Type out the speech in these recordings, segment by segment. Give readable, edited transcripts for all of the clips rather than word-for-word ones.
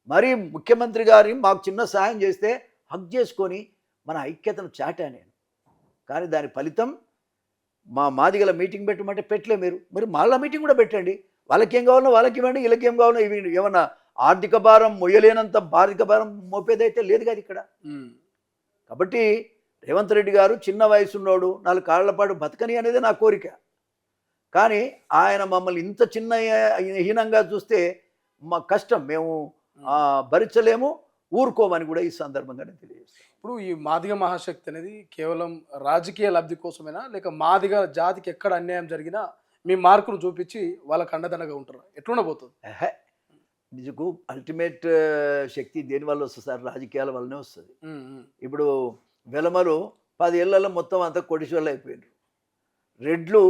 మరి ముఖ్యమంత్రి గారి మాకు చిన్న సహాయం చేస్తే హక్ చేసుకొని మన ఐక్యతను చాటా నేను. కానీ దాని ఫలితం మా మాదిగల మీటింగ్ పెట్టమంటే పెట్టలే మీరు. మరి మాళ్ళ మీటింగ్ కూడా పెట్టండి. వాళ్ళకేం కావాలో వాళ్ళకి ఇవ్వండి, వీళ్ళకేం కావాలో ఇవి. ఏమన్నా ఆర్థిక భారం మొయ్యలేనంత ఆర్థిక భారం మోపేదైతే లేదు కదా ఇక్కడ. కాబట్టి రేవంత్ రెడ్డి గారు చిన్న వయసున్నోడు, 4 కాళ్ల పాటు బతకని అనేది నా కోరిక. కానీ ఆయన మమ్మల్ని ఇంత చిన్న హీనంగా చూస్తే మా కష్టం, మేము భరించలేము, ఊరుకోమని కూడా ఈ సందర్భంగా నేను తెలియజేస్తాను. ఇప్పుడు ఈ మాదిగ మహాశక్తి అనేది కేవలం రాజకీయ లబ్ధి కోసమేనా, లేక మాదిగ జాతికి ఎక్కడ అన్యాయం జరిగినా మీ మార్కును చూపించి వాళ్ళకి అండదండగా ఉంటారు, ఎట్లుండబోతుంది? నిజకు అల్టిమేట్ శక్తి దేనివల్ల వస్తుంది సార్? రాజకీయాల వల్లనే వస్తుంది. ఇప్పుడు వెలమలు 10 ఏళ్లలో మొత్తం అంతా కోటీశ్వర్లు అయిపోయినారు. రెడ్లు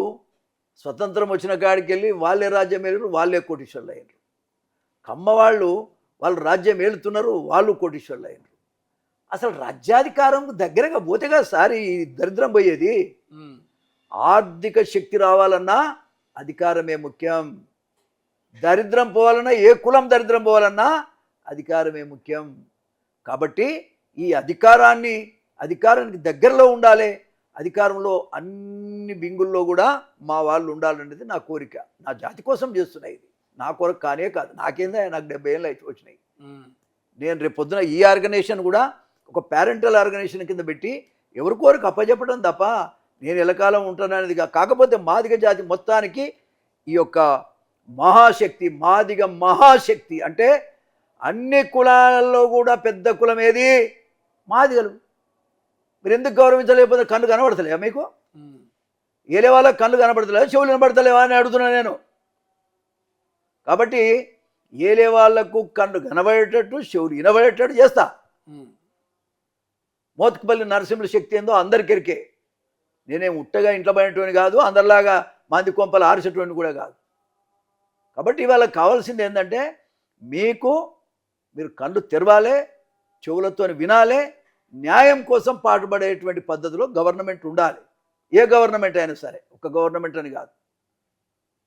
స్వతంత్రం వచ్చిన కాడికి వెళ్ళి వాళ్ళే రాజ్యం ఏలురు, వాళ్ళే కోటీశ్వర్లు అయ్యారు. కమ్మ వాళ్ళు రాజ్యం ఏలుతున్నారు, వాళ్ళు కోటీశ్వర్లు అయ్యారు. అసలు రాజ్యాధికారం దగ్గరగా పోతేగా సార్ ఈ దరిద్రం పోయేది. ఆర్థిక శక్తి రావాలన్నా అధికారమే ముఖ్యం. దరిద్రం పోవాలన్నా, ఏ కులం దరిద్రం పోవాలన్నా అధికారమే ముఖ్యం. కాబట్టి ఈ అధికారానికి దగ్గరలో ఉండాలి. అధికారంలో అన్ని బింగుల్లో కూడా మా వాళ్ళు ఉండాలనేది నా కోరిక. నా జాతి కోసం చేస్తున్నా ఇది. నా కొరకు కానే కాదు. నాకేందా, నాకు 70 ఏళ్ళు వచ్చినాయి. నేను రేపు పొద్దున ఈ ఆర్గనైజేషన్ కూడా ఒక పేరెంటల్ ఆర్గనైజేషన్ కింద పెట్టి ఎవరి కోరిక అప్పచెప్పడం తప్ప నేను ఎలకాలం ఉంటాననేది కాకపోతే మాదిగ జాతి మొత్తానికి ఈ యొక్క మహాశక్తి, మాదిగ మహాశక్తి అంటే అన్ని కులాలలో కూడా పెద్ద కులం ఏది? మాదిగలు. మీరు ఎందుకు గౌరవించలేకపోతే? కళ్ళు కనబడతలేవా మీకు? ఏలే వాళ్ళకి కళ్ళు కనబడతలేవా, చెవులు కనబడతలేవా అని అడుగుతున్నా నేను. కాబట్టి ఏలే వాళ్లకు కళ్ళు కనబడేటట్టు, చెవులు వినబడేటట్టు చేస్తా. మోత్కుపల్లి నరసింహుల శక్తి ఏందో అందరికెరికే. నేనేం ఉట్టగా ఇంట్లో పడినటువంటి కాదు, అందరిలాగా మంది కొంపలు ఆరిసేటువంటి కూడా కాదు. కాబట్టి వాళ్ళకి కావాల్సింది ఏంటంటే మీరు కళ్ళు తెరవాలే, చెవులతో వినాలే, న్యాయం కోసం పాటుపడేటువంటి పద్ధతిలో గవర్నమెంట్ ఉండాలి. ఏ గవర్నమెంట్ అయినా సరే, ఒక గవర్నమెంట్ అని కాదు.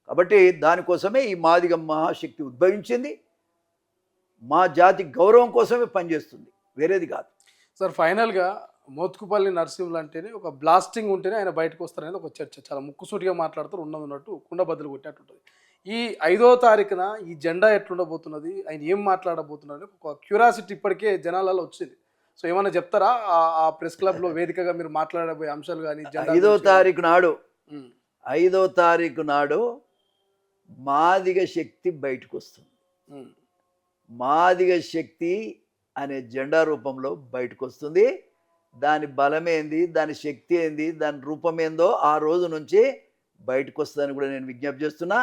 కాబట్టి దానికోసమే ఈ మాదిగ మహాశక్తి ఉద్భవించింది. మా జాతి గౌరవం కోసమే పనిచేస్తుంది, వేరేది కాదు. సార్, ఫైనల్గా మోత్కుపల్లి నరసింహులు అంటేనే ఒక బ్లాస్టింగ్ ఉంటేనే ఆయన బయటకు వస్తారనేది ఒక చర్చ. చాలా ముక్కుసూటిగా మాట్లాడుతారు, ఉన్నట్టు కుండ బద్దలు కొట్టినట్టు ఉంటుంది. ఈ 5వ తారీఖున ఈ జెండా ఎట్లుండబోతున్నది, ఆయన ఏం మాట్లాడబోతున్నది ఒక క్యూరియాసిటీ ఇప్పటికే జనాలలో వచ్చింది. సో ఏమైనా చెప్తారా ఆ ప్రెస్ క్లబ్లో వేదికగా మీరు మాట్లాడబోయే అంశాలు కానీ? 5వ తారీఖు నాడు మాదిగ శక్తి బయటకు వస్తుంది. మాదిగ శక్తి అనే జెండా రూపంలో బయటకు వస్తుంది. దాని బలమేంది, దాని శక్తి ఏంది, దాని రూపమేందో ఆ రోజు నుంచి బయటకు వస్తుందని కూడా నేను విజ్ఞప్తి చేస్తున్నా.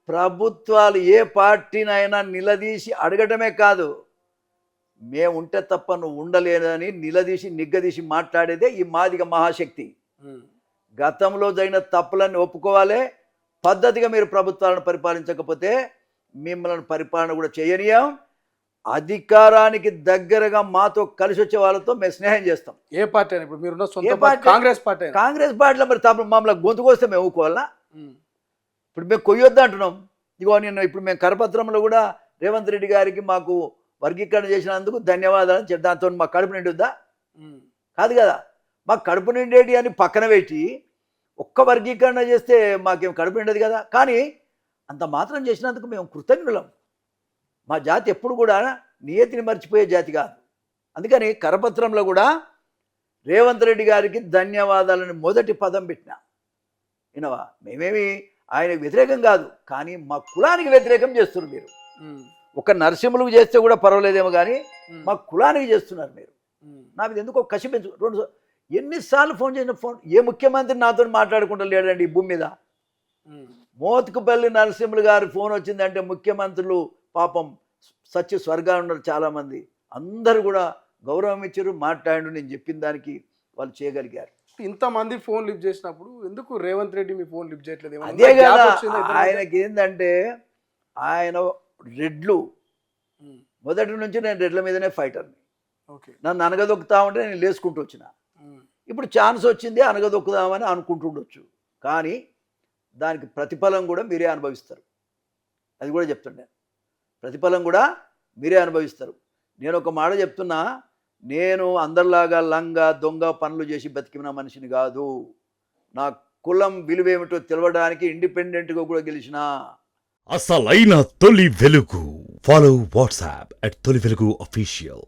ప్రభుత్వాలు ఏ పార్టీనైనా నిలదీసి అడగటమే కాదు, మేము ఉంటే తప్ప నువ్వు ఉండలేదని నిగ్గదీసి మాట్లాడేదే ఈ మాదిగ మహాశక్తి. గతంలో జరిగిన తప్పులన్నీ ఒప్పుకోవాలి. పద్ధతిగా మీరు ప్రభుత్వాలను పరిపాలించకపోతే మిమ్మల్ని పరిపాలన కూడా చేయనీయం. అధికారానికి దగ్గరగా మాతో కలిసి వచ్చే వాళ్ళతో మేము స్నేహం చేస్తాం. ఏ పార్టీ అయినా, ఇప్పుడు మీరు కాంగ్రెస్ పార్టీలో మరి తప్ప మమ్మల్ని గొంతుకొస్తే మేము ఊకోవాలా? ఇప్పుడు మేము కొయ్యొద్దు అంటున్నాం. ఇగో నేను ఇప్పుడు మేము కరపత్రంలో కూడా రేవంత్ రెడ్డి గారికి మాకు వర్గీకరణ చేసినందుకు ధన్యవాదాలు అని దాంతో మా కడుపు నిండుద్దా? కాదు కదా. మాకు కడుపు నిండేటి అని పక్కన పెట్టి ఒక్క వర్గీకరణ చేస్తే మాకేం కడుపు నిండదు కదా. కానీ అంత మాత్రం చేసినందుకు మేము కృతజ్ఞులం. మా జాతి ఎప్పుడు కూడా నియతిని మర్చిపోయే జాతి కాదు. అందుకని కరపత్రంలో కూడా రేవంత్ రెడ్డి గారికి ధన్యవాదాలని మొదటి పదం పెట్టిన. వినవా, మేమేమి ఆయనకు వ్యతిరేకం కాదు, కానీ మా కులానికి వ్యతిరేకం చేస్తున్నారు మీరు. ఒక నరసింహులకు చేస్తే కూడా పర్వాలేదేమో, కానీ మా కులానికి చేస్తున్నారు మీరు. నాకు ఎందుకో కసి పెంచు. ఎన్నిసార్లు ఫోన్ చేసిన ఏ ముఖ్యమంత్రి నాతో మాట్లాడకుండా లేడండి ఈ భూమి మీద? మోత్కుపల్లి నరసింహులు గారి ఫోన్ వచ్చిందంటే ముఖ్యమంత్రులు పాపం సచ్చి స్వర్గాలు ఉన్నారు చాలామంది, అందరూ కూడా గౌరవం ఇచ్చారు, మాట్లాడు. నేను చెప్పిన దానికి వాళ్ళు చేయగలిగారు. ఇంతమంది ఫోన్ లిఫ్ట్ చేసినప్పుడు ఎందుకు రేవంత్ రెడ్డి మీ ఫోన్ లిఫ్ట్ చేయట్లేదు? అదే కదా ఆయనకి ఏంటంటే, ఆయన రెడ్లు మొదటి నుంచి నేను రెడ్ల మీదనే ఫైటర్ని. నన్ను అనగదొక్కుతా ఉంటే నేను లేసుకుంటూ వచ్చిన. ఇప్పుడు ఛాన్స్ వచ్చింది అనగదొక్కుదామని అనుకుంటుండొచ్చు, కానీ దానికి ప్రతిఫలం కూడా మీరే అనుభవిస్తారు. అది కూడా చెప్తుండే. ప్రతిఫలం కూడా మీరే అనుభవిస్తారు. నేను ఒక మాట చెప్తున్నా, నేను అందరిలాగా లంగా దొంగ పనులు చేసి బతికిన మనిషిని కాదు. నా కులం విలువేమిటో తెలవడానికి ఇండిపెండెంట్గా కూడా గెలిచిన. అసలైన తొలి వెలుగు. ఫాలో వాట్సాప్ @తొలి వెలుగు official.